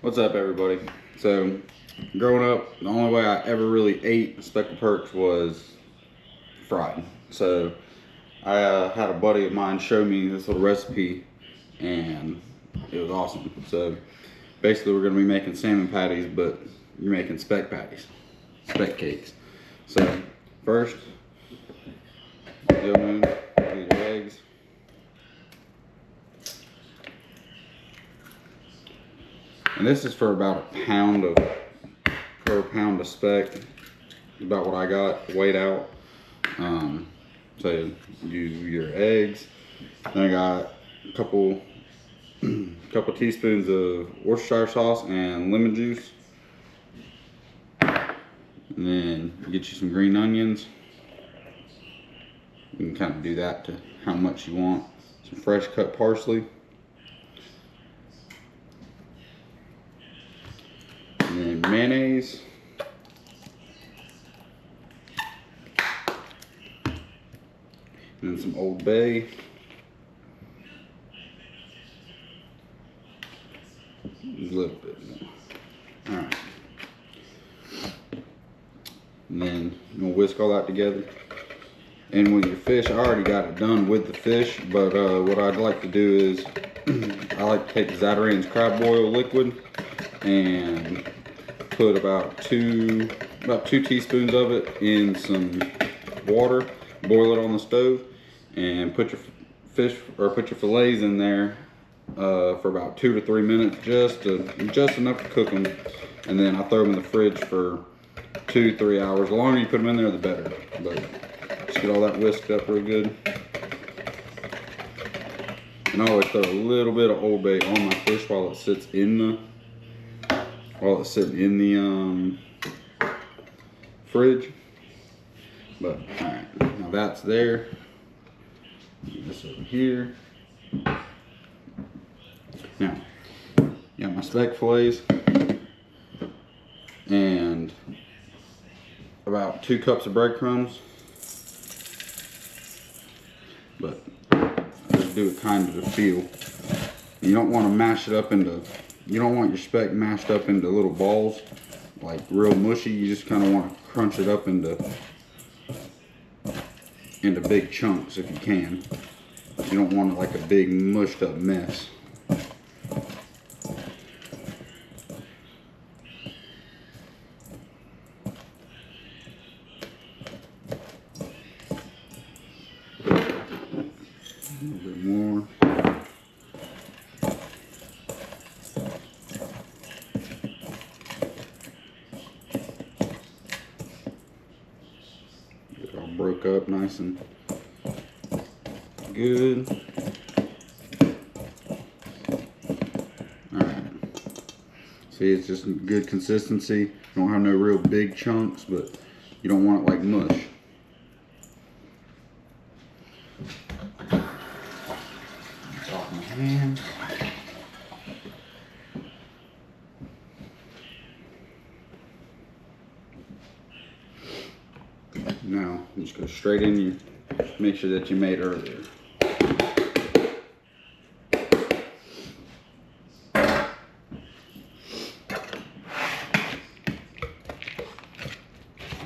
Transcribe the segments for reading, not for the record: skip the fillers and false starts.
What's up, everybody? So, growing up, the only way I ever really ate speckled perch was fried. So, I had a buddy of mine show me this little recipe, and it was awesome. So, basically, we're going to be making salmon patties, but you're making speck patties, speck cakes. So, first, go in, get your eggs. And this is for about per pound of speck. About what I got weighed out. So you your eggs. Then I got a couple teaspoons of Worcestershire sauce and lemon juice. And then you get you some green onions. You can kind of do that to how much you want. Some fresh cut parsley. And then mayonnaise. And then some Old Bay. A little bit more. Alright. And then you're going to whisk all that together. And with your fish, I already got it done with the fish, but what I'd like to do is I like to take Zatarain's crab oil liquid and put about two teaspoons of it in some water, boil it on the stove, and put your fish or put your fillets in there for about 2 to 3 minutes, just enough to cook them, and then I throw them in the fridge for 2-3 hours. The longer you put them in there, the better. But just get all that whisked up real good. And I always throw a little bit of Old Bay on my fish while it's sitting in the fridge. But alright, now that's there. Get this over here. Now, got my speck fillets and about 2 cups of breadcrumbs. But I just do it kind of to feel. You don't want to mash it up into, you don't want your speck mashed up into little balls, like real mushy. You just kind of want to crunch it up into big chunks if you can. You don't want it like a big mushed up mess. A little bit more. Get it all broke up nice and good. Alright. See, it's just good consistency. You don't have no real big chunks, but you don't want it like mush. Off my hand. Now, just go straight in your mixture that you made earlier.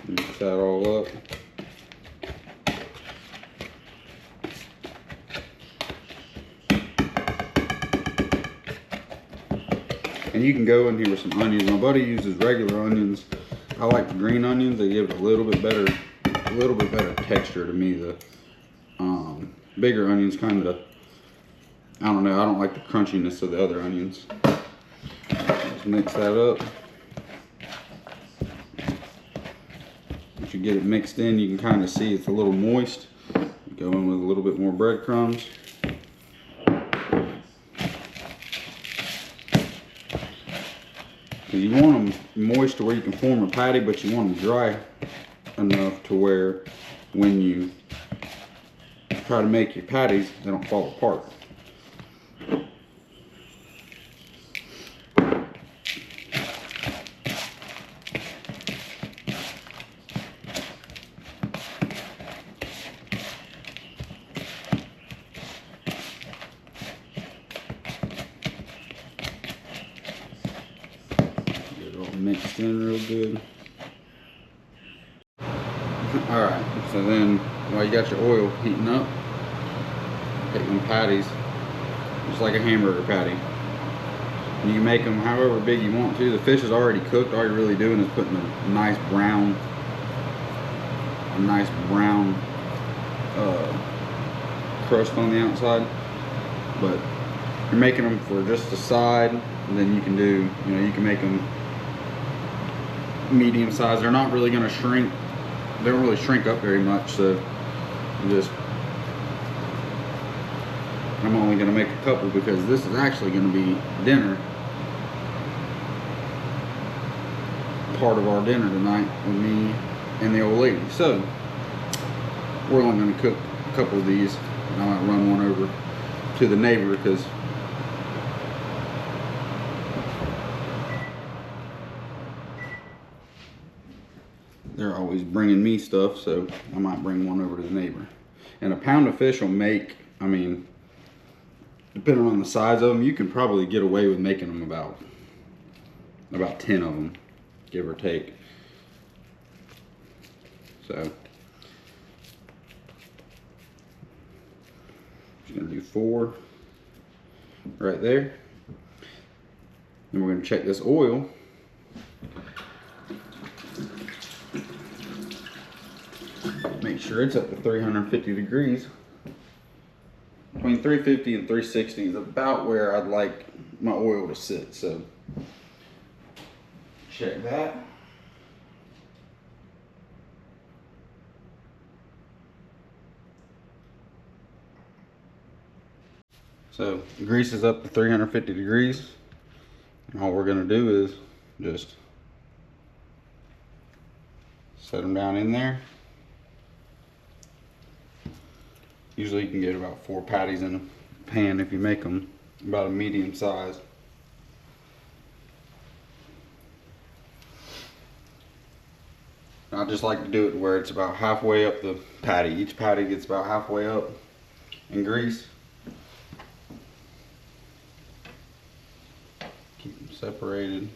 Mix that all up. And you can go in here with some onions. My buddy uses regular onions. I like the green onions. They give it a little bit better texture to me. The bigger onions kind of, I don't know, I don't like the crunchiness of the other onions. Just mix that up. Once you get it mixed in, you can kind of see it's a little moist. Go in with a little bit more breadcrumbs. You want them moist to where you can form a patty, but you want them dry enough to where when you try to make your patties, they don't fall apart. mixed in real good. Alright, so then while you got your oil heating up, take them patties, just like a hamburger patty. You can make them however big you want to. The fish is already cooked. All you're really doing is putting a nice brown crust on the outside. But you're making them for just the side, and then you can do, you can make them medium size. They're not really going to shrink. They don't really shrink up very much, so I'm only going to make a couple because this is actually going to be dinner. Part of our dinner tonight with me and the old lady. So we're only going to cook a couple of these, and I might run one over to the neighbor because they're always bringing me stuff, so I might bring one over to the neighbor. And a pound of fish will make, I mean, depending on the size of them, you can probably get away with making them about 10 of them, give or take. So just gonna do 4 right there. Then we're gonna check this oil. Make sure it's up to 350 degrees. Between 350 and 360 is about where I'd like my oil to sit. So check that. So grease is up to 350 degrees. And all we're gonna do is just set them down in there. Usually you can get about 4 patties in a pan if you make them about a medium size. I just like to do it where it's about halfway up the patty. Each patty gets about halfway up in grease. Keep them separated.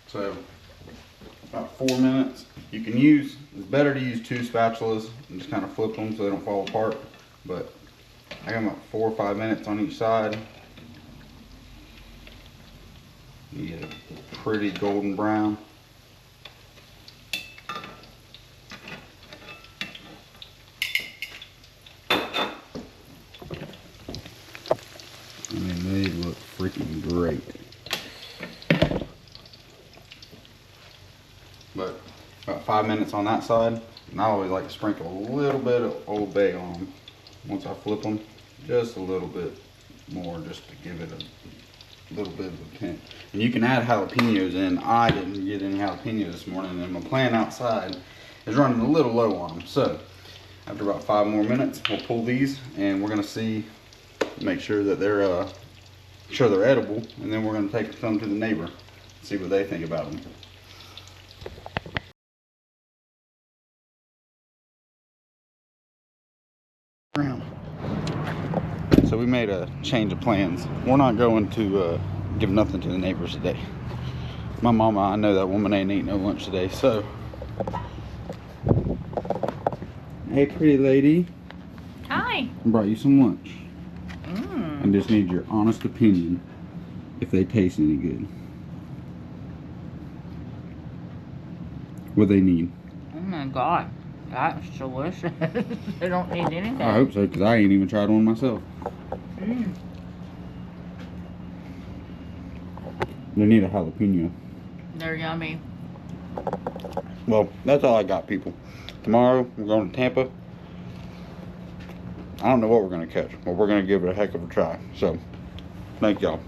So about 4 minutes. You can use, it's better to use 2 spatulas and just kind of flip them so they don't fall apart. But I got about 4 or 5 minutes on each side. You get a pretty golden brown. I mean, they look freaking great. But about 5 minutes on that side, and I always like to sprinkle a little bit of Old Bay on them. Once I flip them, just a little bit more, just to give it a little bit of a tint. And you can add jalapenos in. I didn't get any jalapenos this morning, and my plant outside is running a little low on them. So after about 5 more minutes, we'll pull these, and we're gonna see, make sure that they're edible, and then we're gonna take some to the neighbor, see what they think about them. So we made a change of plans. We're not going to give nothing to the neighbors today. My mama, I know that woman ain't eating no lunch today, so. Hey, pretty lady. Hi. I brought you some lunch. I just need your honest opinion if they taste any good. What they need. Oh my God. That's delicious. They don't need anything. I hope so, because I ain't even tried one myself. They need a jalapeno. They're yummy. Well, that's all I got, people. Tomorrow, we're going to Tampa. I don't know what we're going to catch, but we're going to give it a heck of a try. So, thank y'all.